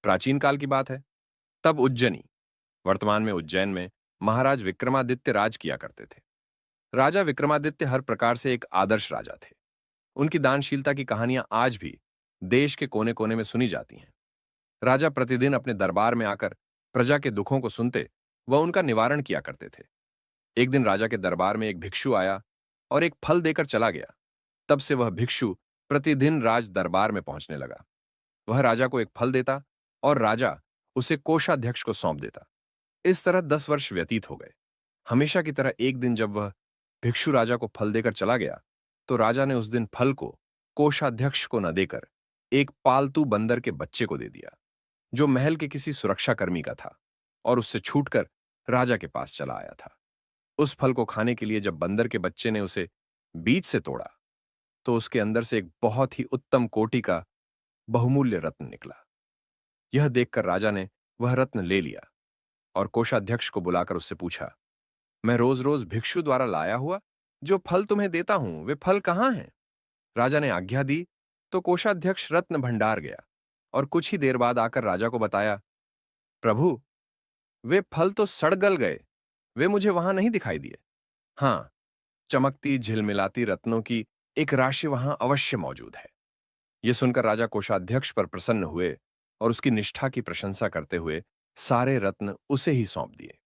प्राचीन काल की बात है। तब उज्जैनी, वर्तमान में उज्जैन में महाराज विक्रमादित्य राज किया करते थे। राजा विक्रमादित्य हर प्रकार से एक आदर्श राजा थे। उनकी दानशीलता की कहानियां आज भी देश के कोने कोने में सुनी जाती हैं। राजा प्रतिदिन अपने दरबार में आकर प्रजा के दुखों को सुनते व उनका निवारण किया करते थे। एक दिन राजा के दरबार में एक भिक्षु आया और एक फल देकर चला गया। तब से वह भिक्षु प्रतिदिन राज दरबार में पहुंचने लगा। वह राजा को एक फल देता और राजा उसे कोषाध्यक्ष को सौंप देता। इस तरह 10 वर्ष व्यतीत हो गए। हमेशा की तरह एक दिन जब वह भिक्षु राजा को फल देकर चला गया, तो राजा ने उस दिन फल को कोषाध्यक्ष को न देकर एक पालतू बंदर के बच्चे को दे दिया, जो महल के किसी सुरक्षाकर्मी का था, और उससे छूटकर राजा के पास चला आया था। उस फल को खाने के लिए जब बंदर के बच्चे ने उसे बीज से तोड़ा, तो उसके अंदर से एक बहुत ही उत्तम कोटि का बहुमूल्य रत्न निकला। यह देखकर राजा ने वह रत्न ले लिया और कोषाध्यक्ष को बुलाकर उससे पूछा, मैं रोज रोज भिक्षु द्वारा लाया हुआ जो फल तुम्हें देता हूं, वे फल कहां हैं? राजा ने आज्ञा दी तो कोषाध्यक्ष रत्न भंडार गया और कुछ ही देर बाद आकर राजा को बताया, प्रभु, वे फल तो सड़ गल गए, वे मुझे वहां नहीं दिखाई दिए। हां, चमकती झिलमिलाती रत्नों की एक राशि वहां अवश्य मौजूद है। यह सुनकर राजा कोषाध्यक्ष पर प्रसन्न हुए और उसकी निष्ठा की प्रशंसा करते हुए सारे रत्न उसे ही सौंप दिए।